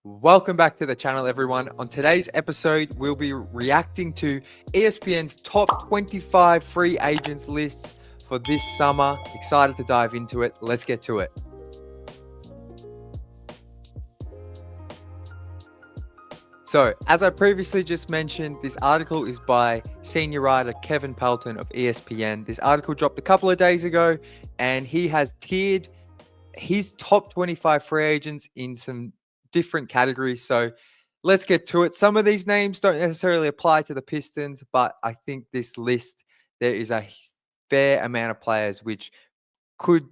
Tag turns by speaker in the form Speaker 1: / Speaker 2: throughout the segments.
Speaker 1: Welcome back to the channel, everyone. On today's episode, we'll be reacting to ESPN's top 25 free agents lists for this summer. Excited to dive into it. Let's get to it. So, as I previously just mentioned, this article is by senior writer Kevin Pelton of ESPN. This article dropped a couple of days ago, and he has tiered his top 25 free agents in some different categories. So let's get to it. Some of these names don't necessarily apply to the Pistons, but I think this list, there is a fair amount of players which could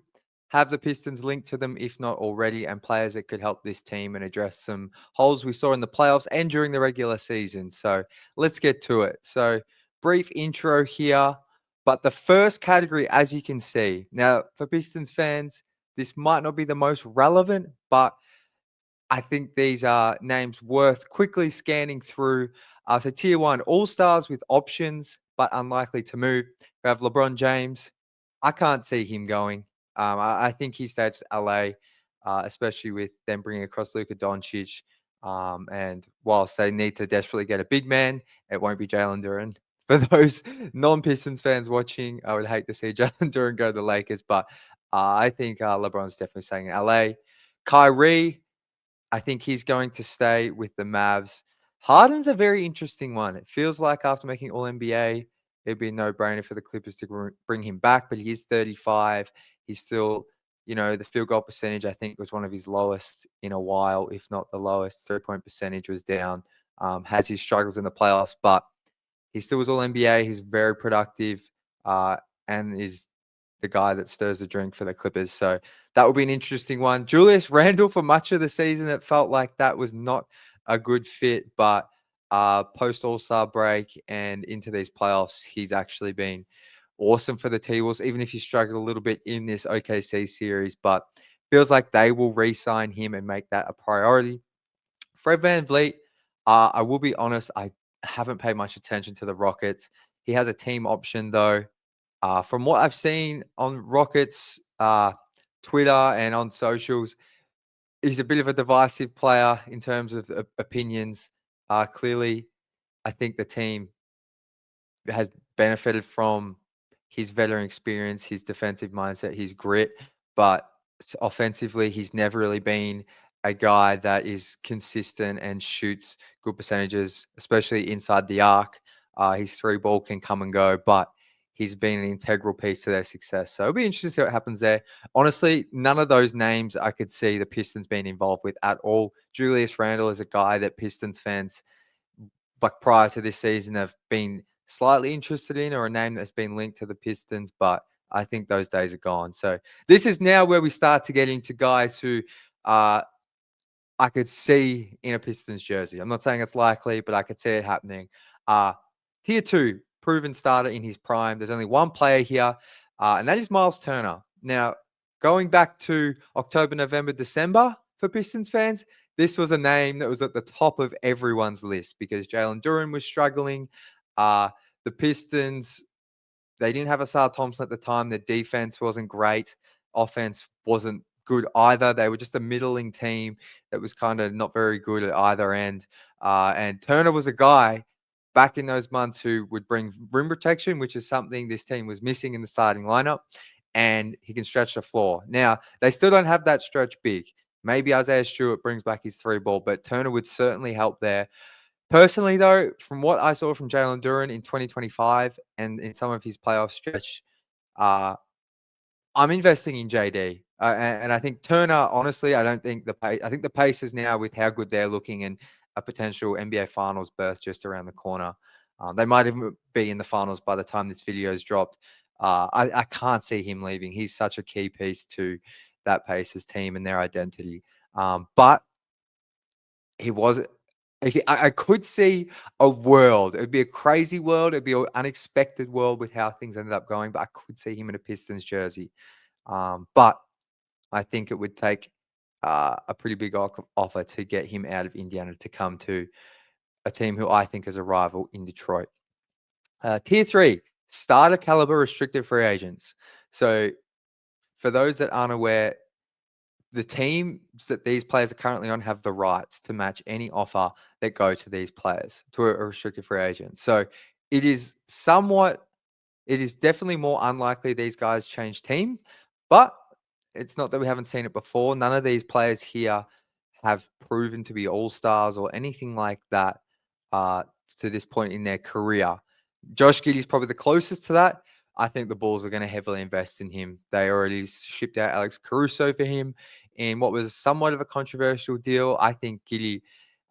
Speaker 1: have the Pistons linked to them, if not already, and players that could help this team and address some holes we saw in the playoffs and during the regular season. So let's get to it. So, brief intro here. But the first category, as you can see, now for Pistons fans, this might not be the most relevant, but I think these are names worth quickly scanning through. So, tier one, all stars with options, but unlikely to move. We have LeBron James. I can't see him going. I think he stays with LA, especially with them bringing across Luka Doncic. And whilst they need to desperately get a big man, it won't be Jalen Duren. For those non-Pistons fans watching, I would hate to see Jalen Duren go to the Lakers, but I think LeBron's definitely staying in LA. Kyrie, I think he's going to stay with the Mavs. Harden's a very interesting one. It feels like after making All NBA, it'd be a no-brainer for the Clippers to bring him back, but he is 35. He's still, the field goal percentage, I think, was one of his lowest in a while, if not the lowest. 3-point percentage was down. Has his struggles in the playoffs, but he still was All NBA. He's very productive and is the guy that stirs the drink for the Clippers. So that would be an interesting one. Julius Randle, for much of the season, it felt like that was not a good fit, but post All-Star break and into these playoffs, he's actually been awesome for the T-Wolves, even if he struggled a little bit in this OKC series, but feels like they will re-sign him and make that a priority. Fred VanVleet, I will be honest, I haven't paid much attention to the Rockets. He has a team option, though. From what I've seen on Rockets Twitter and on socials, he's a bit of a divisive player in terms of opinions. Clearly, I think the team has benefited from his veteran experience, his defensive mindset, his grit, but offensively, he's never really been a guy that is consistent and shoots good percentages, especially inside the arc. His three ball can come and go, but he's been an integral piece to their success. So it'll be interesting to see what happens there. Honestly, none of those names I could see the Pistons being involved with at all. Julius Randle is a guy that Pistons fans, like prior to this season, have been slightly interested in, or a name that's been linked to the Pistons, but I think those days are gone. So this is now where we start to get into guys who I could see in a Pistons jersey. I'm not saying it's likely, but I could see it happening. Tier two, proven starter in his prime. There's only one player here, and that is Miles Turner. Now, going back to October, November, December for Pistons fans, this was a name that was at the top of everyone's list because Jalen Duren was struggling. The Pistons, they didn't have Asar Thompson at the time. Their defense wasn't great. Offense wasn't good either. They were just a middling team that was kind of not very good at either end. And Turner was a guy back in those months who would bring rim protection, which is something this team was missing in the starting lineup. And he can stretch the floor. Now, they still don't have that stretch big. Maybe Isaiah Stewart brings back his three ball, but Turner would certainly help there. Personally, though, from what I saw from Jalen Duren in 2025 and in some of his playoff stretch, uh, I'm investing in JD. And I think Turner, honestly, I don't think I think the Pacers now, with how good they're looking and a potential NBA Finals berth just around the corner, they might even be in the finals by the time this video is dropped. I can't see him leaving. He's such a key piece to that Pacers team and their identity. But he was. I could see a world. It'd be a crazy world. It'd be an unexpected world with how things ended up going. But I could see him in a Pistons jersey. But I think it would take a pretty big offer to get him out of Indiana to come to a team who I think is a rival in Detroit. Tier three, starter caliber restricted free agents. So for those that aren't aware, the teams that these players are currently on have the rights to match any offer that go to these players, to a restricted free agent. So it is somewhat, it is definitely more unlikely these guys change team, but it's not that we haven't seen it before. None of these players here have proven to be all stars or anything like that uh, to this point in their career. Josh Giddey's probably the closest to that. I think the Bulls are going to heavily invest in him. They already shipped out Alex Caruso for him in what was somewhat of a controversial deal. I think Giddey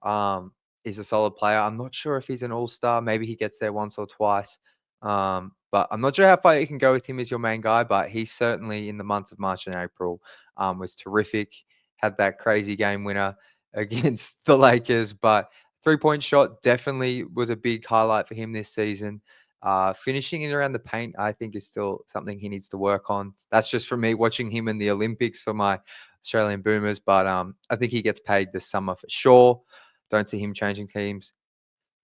Speaker 1: um, is a solid player. I'm not sure if he's an all-star. Maybe he gets there once or twice. But I'm not sure how far you can go with him as your main guy, but he certainly in the months of March and April was terrific. Had that crazy game winner against the Lakers, but three-point shot definitely was a big highlight for him this season. Finishing in around the paint, I think, is still something he needs to work on. That's just from me watching him in the Olympics for my Australian Boomers, but I think he gets paid this summer for sure. Don't see him changing teams.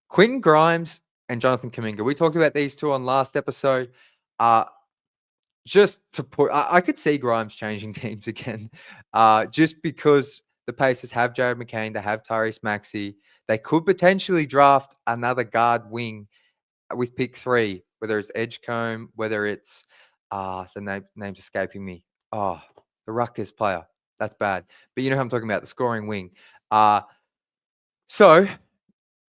Speaker 1: Quentin Grimes and Jonathan Kuminga. We talked about these two on last episode. Uh, just to put, I could see Grimes changing teams again, just because the Pacers have Jared McCain, they have Tyrese Maxey. They could potentially draft another guard wing with pick 3, whether it's Edgecombe, whether it's the name's escaping me. Oh, the Rutgers player. That's bad. But you know who I'm talking about, the scoring wing. So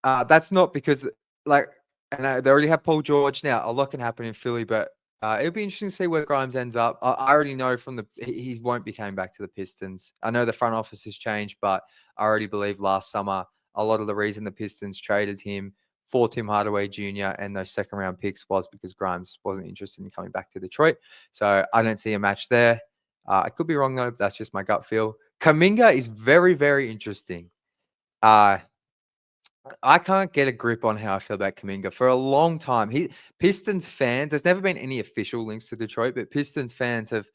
Speaker 1: that's not because, like, and they already have Paul George now. A lot can happen in Philly, but it'll be interesting to see where Grimes ends up. I already know from he won't be coming back to the Pistons. I know the front office has changed, but I already believe last summer a lot of the reason the Pistons traded him for Tim Hardaway Jr. and those second round picks was because Grimes wasn't interested in coming back to Detroit. So I don't see a match there. I could be wrong though. But that's just my gut feel. Kuminga is very, very interesting. I can't get a grip on how I feel about Kuminga for a long time. Pistons fans, there's never been any official links to Detroit, but Pistons fans have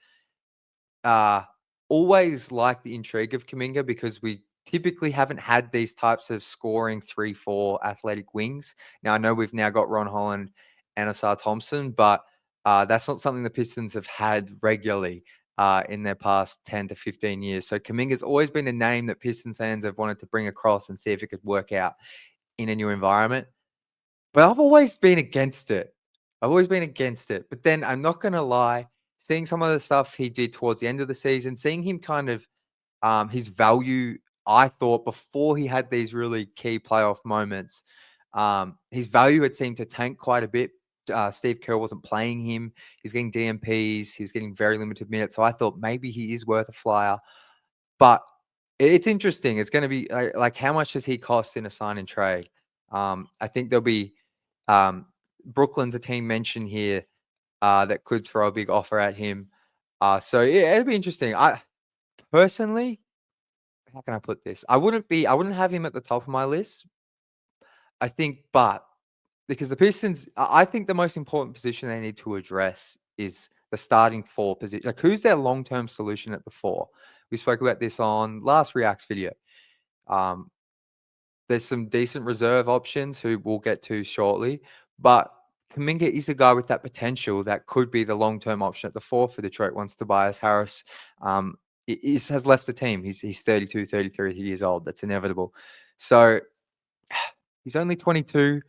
Speaker 1: uh, always liked the intrigue of Kuminga because we typically haven't had these types of scoring 3-4 athletic wings. Now, I know we've now got Ron Holland and Asar Thompson, but that's not something the Pistons have had regularly in their past 10 to 15 years. So Kuminga's always been a name that Pistons fans have wanted to bring across and see if it could work out in a new environment. But I've always been against it. I've always been against it. But then I'm not gonna lie, seeing some of the stuff he did towards the end of the season, seeing him kind of his value, I thought before he had these really key playoff moments, his value had seemed to tank quite a bit. Steve Kerr wasn't playing him. He's getting DMPs. He was getting very limited minutes. So I thought maybe he is worth a flyer. But it's interesting. It's going to be like how much does he cost in a sign and trade? I think there'll be Brooklyn's a team mentioned here that could throw a big offer at him. So yeah, it'll be interesting. I personally, how can I put this? I wouldn't have him at the top of my list. I think, but because the Pistons, I think the most important position they need to address is the starting 4 position. Like, who's their long-term solution at the 4? We spoke about this on last Reacts video. Um, there's some decent reserve options who we'll get to shortly, but Kuminga is a guy with that potential that could be the long-term option at the 4 for Detroit once Tobias Harris has left the team. He's 32, 33 years old. That's inevitable. So he's only 22.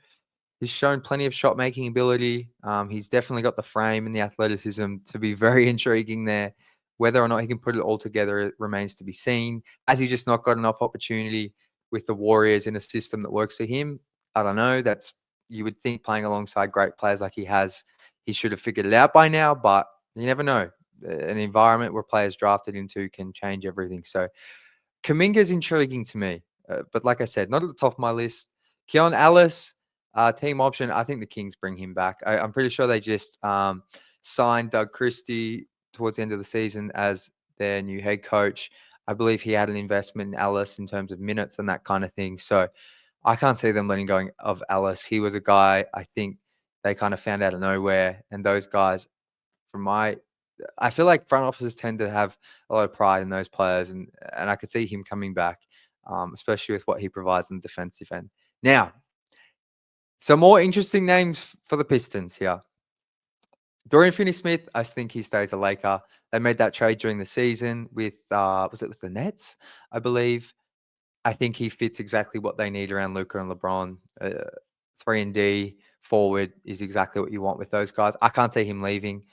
Speaker 1: He's shown plenty of shot making ability. He's definitely got the frame and the athleticism to be very intriguing there. Whether or not he can put it all together, it remains to be seen. Has he just not got enough opportunity with the Warriors in a system that works for him? I don't know. You would think playing alongside great players like he has, he should have figured it out by now, but you never know. An environment where players drafted into can change everything. So Kuminga is intriguing to me, but like I said, not at the top of my list. Keon Ellis, team option. I think the Kings bring him back. I'm pretty sure they just signed Doug Christie towards the end of the season as their new head coach. I believe he had an investment in Ellis in terms of minutes and that kind of thing. So I can't see them letting go of Ellis. He was a guy I think they kind of found out of nowhere, and those guys, I feel like front offices tend to have a lot of pride in those players, and I could see him coming back, especially with what he provides in the defensive end. Now, some more interesting names for the Pistons here. Dorian Finney-Smith, I think he stays a Laker. They made that trade during the season with, was it with the Nets, I believe. I think he fits exactly what they need around Luka and LeBron. 3 and D forward is exactly what you want with those guys. I can't see him leaving.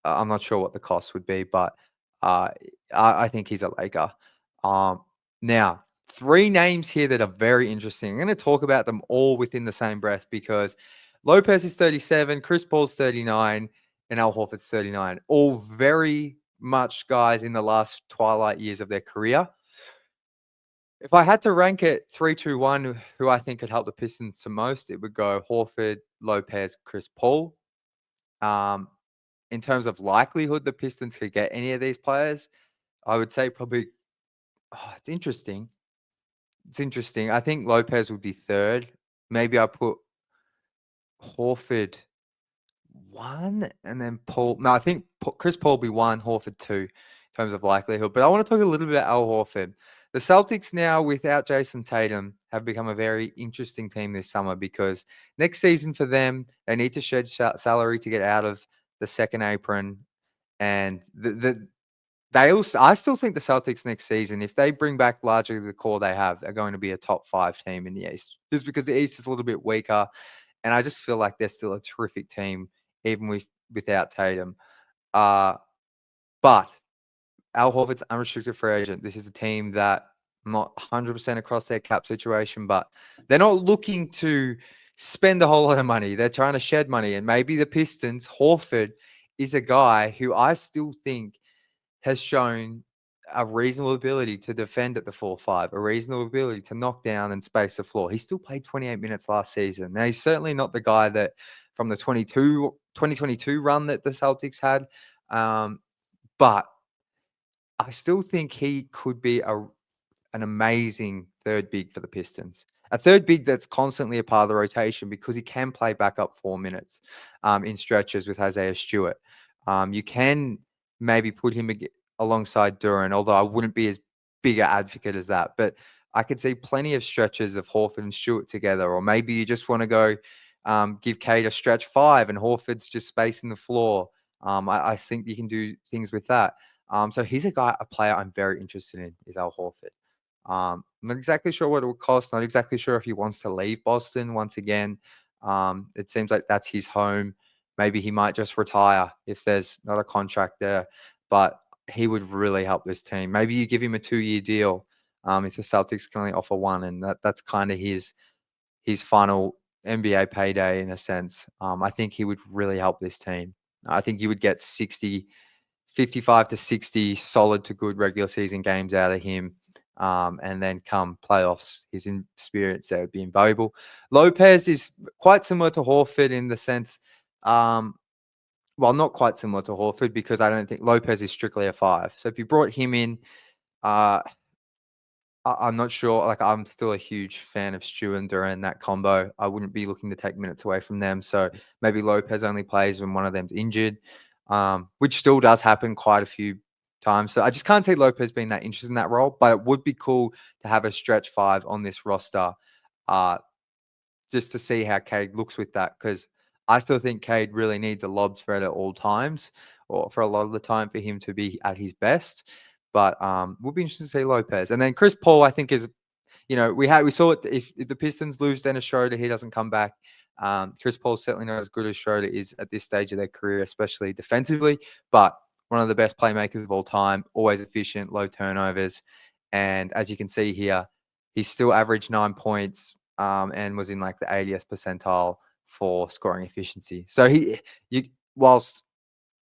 Speaker 1: I'm not sure what the cost would be, but uh, I think he's a Laker. Um, Now, three names here that are very interesting. I'm going to talk about them all within the same breath because Lopez is 37, Chris Paul's 39, and Al Horford's 39. All very much guys in the last twilight years of their career. If I had to rank it 3-2-1, who I think could help the Pistons the most, it would go Horford, Lopez, Chris Paul. Um, in terms of likelihood the Pistons could get any of these players, I would say probably it's interesting. It's interesting. I think Lopez would be third. Maybe I put Horford one and then Paul. No, I think Chris Paul will be one, Horford two in terms of likelihood. But I want to talk a little bit about Al Horford. The Celtics now, without Jason Tatum, have become a very interesting team this summer because next season for them, they need to shed salary to get out of the second apron. And I still think the Celtics next season, if they bring back largely the core they have, are going to be a top 5 team in the East. Just because the East is a little bit weaker, and I just feel like they're still a terrific team, even without Tatum. Uh, but Al Horford's unrestricted free agent. This is a team that I'm not 100% across their cap situation, but they're not looking to spend a whole lot of money. They're trying to shed money, and maybe the Pistons, Horford is a guy who I still think has shown a reasonable ability to defend at the 4-5, a reasonable ability to knock down and space the floor. He still played 28 minutes last season. Now, he's certainly not the guy that from the 2022 run that the Celtics had, but I still think he could be an amazing third big for the Pistons. A third big that's constantly a part of the rotation because he can play back up 4 minutes in stretches with Isaiah Stewart. You can maybe put him alongside Duran, although I wouldn't be as big an advocate as that. But I could see plenty of stretches of Horford and Stewart together, or maybe you just want to go give Cade a stretch 5 and Horford's just spacing the floor. I think you can do things with that. So he's a player I'm very interested in is Al Horford. I'm not exactly sure what it will cost. Not exactly sure if he wants to leave Boston once again. It seems like that's his home. Maybe he might just retire if there's not a contract there. But he would really help this team. Maybe you give him a 2-year deal if the Celtics can only offer one, and that's kind of his final NBA payday in a sense. I think he would really help this team. I think you would get 55 to 60 solid to good regular season games out of him. And then come playoffs, his experience there would be invaluable. Lopez is quite similar to Horford in the sense, well, not quite similar to Horford because I don't think Lopez is strictly a 5. So if you brought him in, uh, I'm not sure. Like, I'm still a huge fan of Stu and Duran, that combo. I wouldn't be looking to take minutes away from them. So maybe Lopez only plays when one of them's injured, which still does happen quite a few times. So I just can't see Lopez being that interested in that role, but it would be cool to have a stretch 5 on this roster uh, just to see how Cade looks with that. Because I still think Cade really needs a lob threat at all times, or for a lot of the time for him to be at his best. But we'll be interested to see Lopez. And then Chris Paul, I think, is, we saw it. If the Pistons lose Dennis Schroeder, he doesn't come back. Chris Paul's certainly not as good as Schroeder is at this stage of their career, especially defensively, but one of the best playmakers of all time, always efficient, low turnovers. And as you can see here, he's still averaged 9 points and was in like the 80th percentile for scoring efficiency. So whilst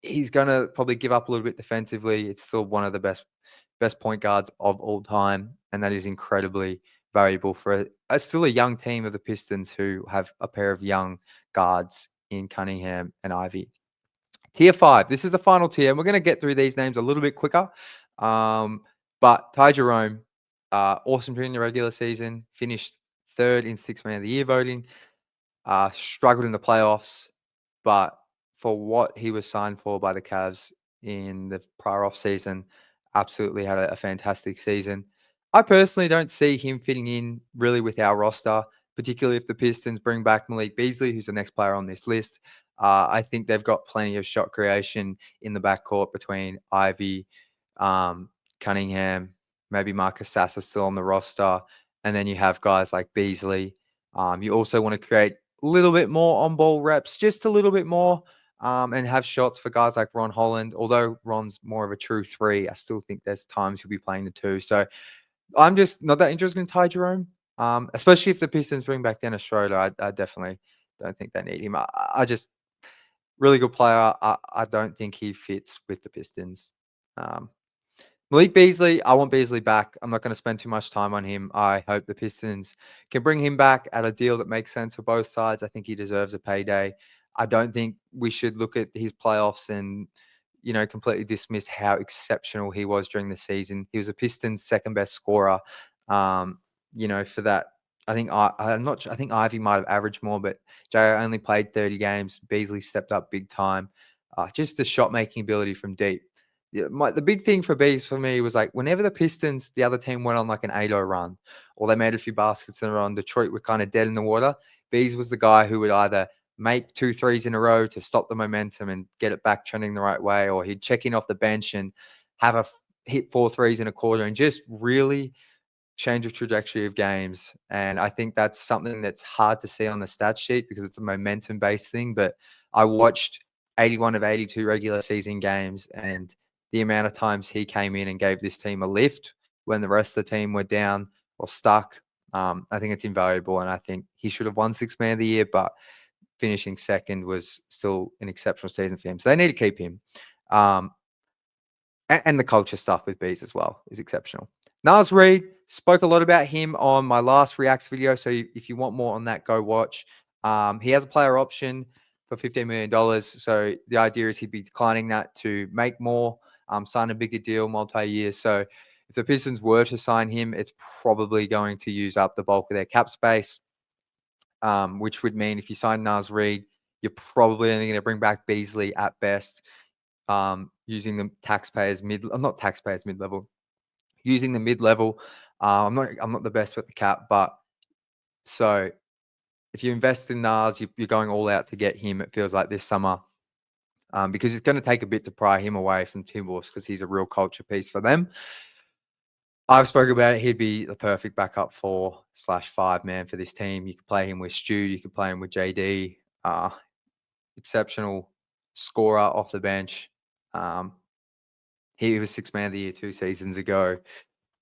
Speaker 1: he's going to probably give up a little bit defensively, it's still one of the best point guards of all time, and that is incredibly valuable for still a young team of the Pistons who have a pair of young guards in Cunningham and Ivy. Tier 5. This is the final tier, and we're going to get through these names a little bit quicker. But Ty Jerome, awesome during the regular season, finished third in Sixth Man of the Year voting, struggled in the playoffs, but for what he was signed for by the Cavs in the prior off season, absolutely had a fantastic season. I personally don't see him fitting in really with our roster. particularly if the Pistons bring back Malik Beasley, who's the next player on this list. I think they've got plenty of shot creation in the backcourt between Ivy, Cunningham, maybe Marcus Sasser still on the roster. And then you have guys like Beasley. You also want to create a little bit more on ball reps, just a little bit more, and have shots for guys like Ron Holland. Although Ron's more of a true three, I still think there's times he'll be playing the two. So I'm just not that interested in Ty Jerome, especially if the Pistons bring back Dennis Schroeder. I definitely don't think they need him. I just really good player. I don't think he fits with the Pistons. Um, Malik Beasley, I want Beasley back. I'm not going to spend too much time on him. I hope the Pistons can bring him back at a deal that makes sense for both sides. I think he deserves a payday. I don't think we should look at his playoffs and, completely dismiss how exceptional he was during the season. He was a Pistons second best scorer. For that, I think I'm not. I think Ivy might have averaged more, but Jay only played 30 games. Beasley stepped up big time. Just the shot making ability from deep. Yeah, the big thing for Bees for me was like whenever the Pistons, the other team went on like an 8-0 run, or they made a few baskets in a row, and Detroit were kind of dead in the water. Bees was the guy who would either make 2 threes in a row to stop the momentum and get it back trending the right way, or he'd check in off the bench and have hit 4 threes in a quarter and just really change the trajectory of games. And I think that's something that's hard to see on the stat sheet because it's a momentum based thing. But I watched 81 of 82 regular season games, and the amount of times he came in and gave this team a lift when the rest of the team were down or stuck, I think it's invaluable. And I think he should have won Sixth Man of the Year, but finishing second was still an exceptional season for him. So they need to keep him. And the culture stuff with Bees as well is exceptional. Naz Reid, spoke a lot about him on my last Reacts video. So if you want more on that, go watch. He has a player option for $15 million. So the idea is he'd be declining that to make more, sign a bigger deal, multi-year. So if the Pistons were to sign him, it's probably going to use up the bulk of their cap space, which would mean if you sign Naz Reid, you're probably only going to bring back Beasley at best, using the mid-level, using the mid-level. I'm not the best with the cap, but so if you invest in Nas, you're going all out to get him. It feels like this summer, because it's going to take a bit to pry him away from Timberwolves because he's a real culture piece for them. I've spoken about it. He'd be the perfect backup 4/5 man for this team. You could play him with Stu. You could play him with JD. Exceptional scorer off the bench. He was Sixth Man of the Year 2 seasons ago.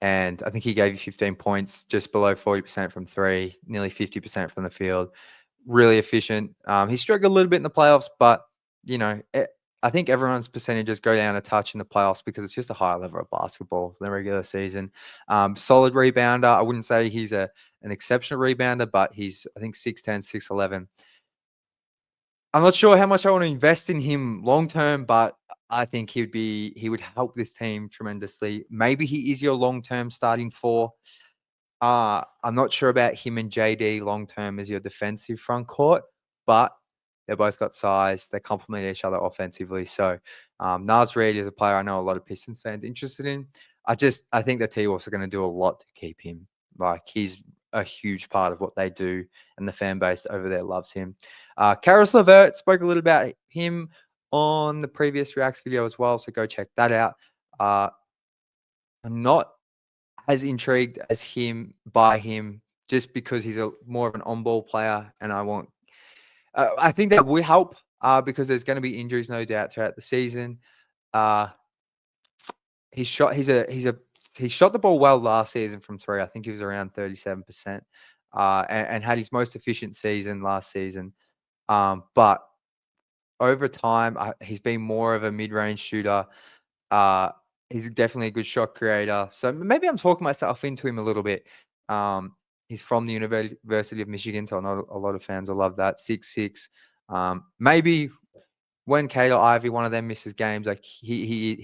Speaker 1: And I think he gave you 15 points, just below 40% from three, nearly 50% from the field. Really efficient. He struggled a little bit in the playoffs, but, I think everyone's percentages go down a touch in the playoffs because it's just a higher level of basketball than the regular season. Solid rebounder. I wouldn't say he's an exceptional rebounder, but he's, I think, 6'10", 6'11". I'm not sure how much I want to invest in him long term, but I think he would help this team tremendously. Maybe he is your long term starting 4. I'm not sure about him and JD long term as your defensive front court, but they both got size. They complement each other offensively. So Naz Reid is a player I know a lot of Pistons fans interested in. I think the T-Wolves are going to do a lot to keep him. Like, he's a huge part of what they do, and the fan base over there loves him. Karis LeVert, spoke a little about him on the previous Reacts video as well, so go check that out. I'm not as intrigued as him by him just because he's more of an on-ball player, and I think that will help because there's going to be injuries, no doubt, throughout the season. He shot the ball well last season from three. I think he was around 37%, and had his most efficient season last season. But over time, he's been more of a mid-range shooter. He's definitely a good shot creator. So maybe I'm talking myself into him a little bit. He's from the University of Michigan, so I know a lot of fans will love that. 6'6". Maybe when Kate or Ivy, one of them misses games, like he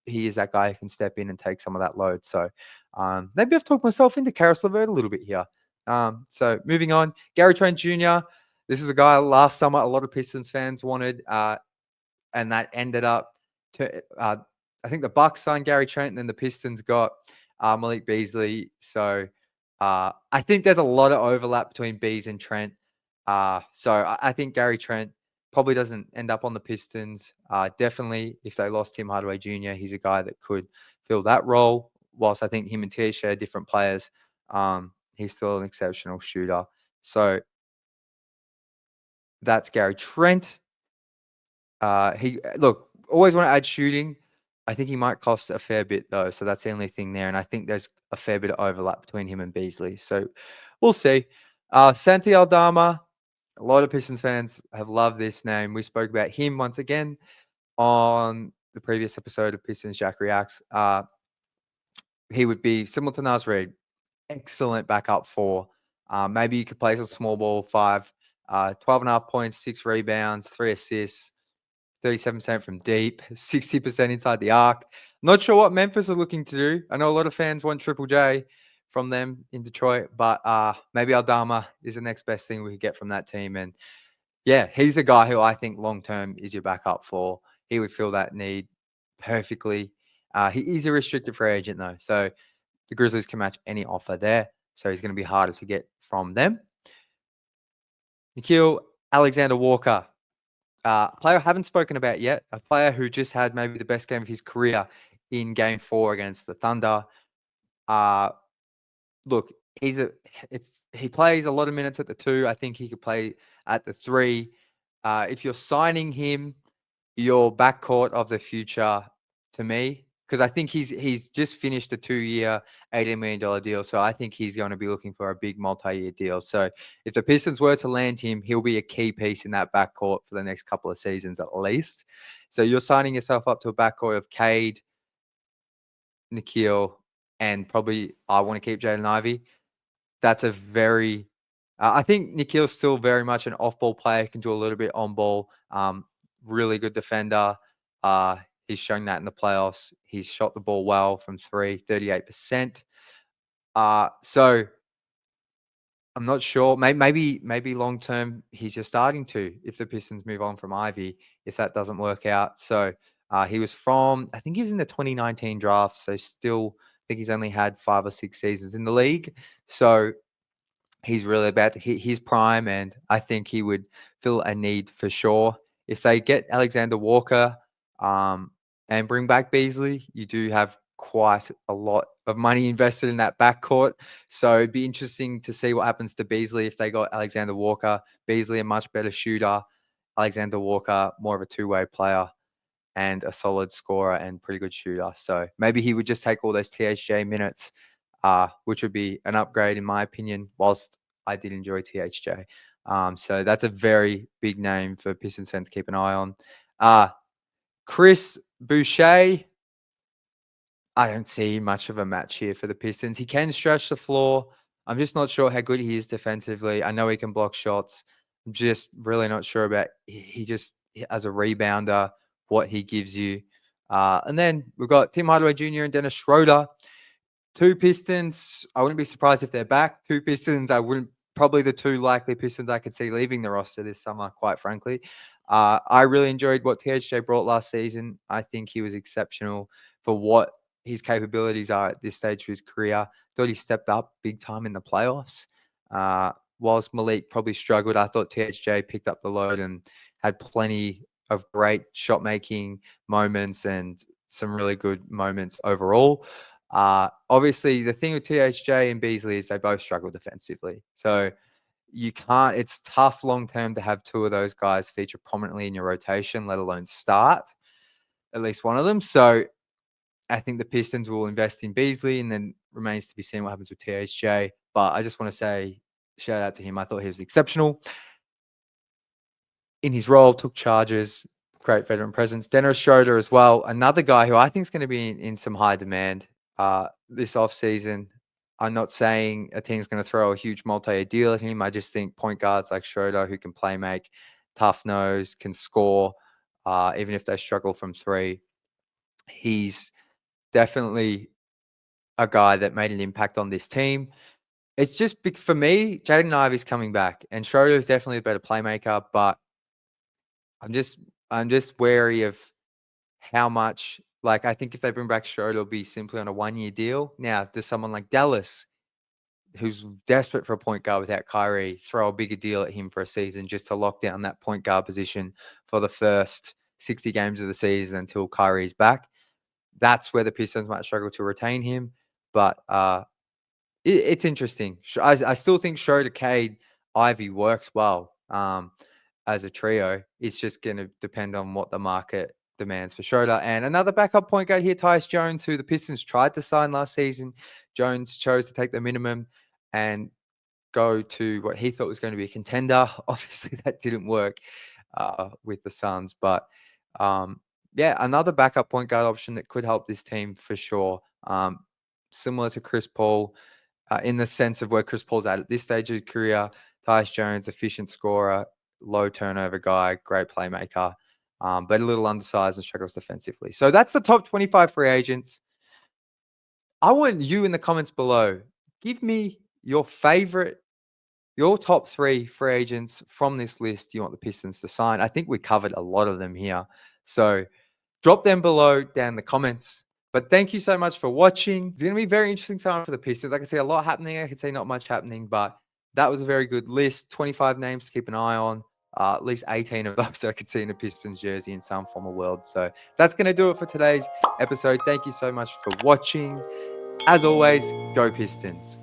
Speaker 1: is that guy who can step in and take some of that load. So maybe I've talked myself into Karis LeVert a little bit here. So moving on, Gary Trent Jr. This is a guy last summer a lot of Pistons fans wanted, and that ended up to I think the Bucks signed Gary Trent, and then the Pistons got Malik Beasley. So I think there's a lot of overlap between Bees and Trent. So I think Gary Trent probably doesn't end up on the Pistons. Definitely, if they lost Tim Hardaway Jr., he's a guy that could fill that role. Whilst I think him and THJ are different players, he's still an exceptional shooter. So that's Gary Trent. He look always want to add shooting. I think he might cost a fair bit though, so that's the only thing there. And I think there's a fair bit of overlap between him and Beasley. So we'll see. Santi Aldama. A lot of Pistons fans have loved this name. We spoke about him once again on the previous episode of Pistons Jack Reacts. He would be similar to Naz Reid. Excellent backup four. Maybe you could play some small ball five. 12 and a half points, 6 rebounds, 3 assists. 37% from deep, 60% inside the arc. Not sure what Memphis are looking to do. I know a lot of fans want Triple J from them in Detroit, but maybe Aldama is the next best thing we could get from that team. And yeah, he's a guy who I think long term is your backup for. He would fill that need perfectly. He's a restricted free agent though, so the Grizzlies can match any offer there. So he's going to be harder to get from them. Nikhil Alexander Walker. Player I haven't spoken about yet, a player who just had maybe the best game of his career in game 4 against the Thunder. Uh, look, he plays a lot of minutes at the 2. I think he could play at the 3. If you're signing him, your backcourt of the future to me, because I think he's just finished a 2-year, $18 million deal. So I think he's going to be looking for a big multi-year deal. So if the Pistons were to land him, he'll be a key piece in that backcourt for the next couple of seasons at least. So you're signing yourself up to a backcourt of Cade, Nikhil, and probably I want to keep Jaden Ivey. That's a very I think Nikhil's still very much an off-ball player, can do a little bit on ball. Really good defender. He's shown that in the playoffs. He's shot the ball well from 3, 38%. So I'm not sure. Maybe long term he's just starting to. If the Pistons move on from Ivy, if that doesn't work out, so he was from. I think he was in the 2019 draft. So still, I think he's only had 5 or 6 seasons in the league. So he's really about to hit his prime, and I think he would fill a need for sure. If they get Alexander Walker and bring back Beasley, you do have quite a lot of money invested in that backcourt. So it'd be interesting to see what happens to Beasley if they got Alexander Walker. Beasley, a much better shooter. Alexander Walker, more of a two-way player and a solid scorer and pretty good shooter. So maybe he would just take all those THJ minutes, which would be an upgrade in my opinion, whilst I did enjoy THJ. So that's a very big name for Pistons fans to keep an eye on. Chris Boucher, I don't see much of a match here for the Pistons. He can stretch the floor. I'm just not sure how good he is defensively. I know he can block shots. I'm just really not sure about he just as a rebounder, what he gives you. And then we've got Tim Hardaway Jr. and Dennis Schroeder. 2 Pistons. I wouldn't be surprised if they're back. 2 Pistons. I wouldn't probably the 2 likely Pistons I could see leaving the roster this summer, quite frankly. I really enjoyed what THJ brought last season. I think he was exceptional for what his capabilities are at this stage of his career. Thought he stepped up big time in the playoffs. Whilst Malik probably struggled, I thought THJ picked up the load and had plenty of great shot making moments and some really good moments overall. Obviously, the thing with THJ and Beasley is they both struggle defensively. So you can't, it's tough long term to have 2 of those guys feature prominently in your rotation, let alone start at least one of them. So I think the Pistons will invest in Beasley, and then remains to be seen what happens with THJ. But I just want to say, shout out to him. I thought he was exceptional in his role, took charges, great veteran presence. Dennis Schroeder as well, another guy who I think is going to be in some high demand this offseason. I'm not saying a team's going to throw a huge multi-year deal at him. I just think point guards like Schroeder who can play make, tough nose, can score, even if they struggle from 3. He's definitely a guy that made an impact on this team. It's just for me, Jaden Ivey's coming back, and Schroeder's definitely a better playmaker, but I'm just wary of how much. Like, I think if they bring back Schroeder, it'll be simply on a 1-year deal. Now, does someone like Dallas who's desperate for a point guard without Kyrie, throw a bigger deal at him for a season just to lock down that point guard position for the first 60 games of the season until Kyrie's back. That's where the Pistons might struggle to retain him. But it's interesting. I still think Schroeder, Cade, Ivy works well as a trio. It's just going to depend on what the market demands for Schroeder. And another backup point guard here, Tyus Jones, who the Pistons tried to sign last season. Jones chose to take the minimum and go to what he thought was going to be a contender. Obviously, that didn't work with the Suns. But yeah, another backup point guard option that could help this team for sure. Similar to Chris Paul, in the sense of where Chris Paul's at this stage of his career. Tyus Jones, efficient scorer, low turnover guy, great playmaker, but a little undersized and struggles defensively. So that's the top 25 free agents. I want you in the comments below. Give me your top 3 free agents from this list you want the Pistons to sign. I think we covered a lot of them here. So drop them below down in the comments. But thank you so much for watching. It's going to be a very interesting time for the Pistons. I can see a lot happening. I can see not much happening, but that was a very good list. 25 names to keep an eye on. At least 18 of those I could see in a Pistons jersey in some form of world. So that's going to do it for today's episode. Thank you so much for watching. As always, go Pistons.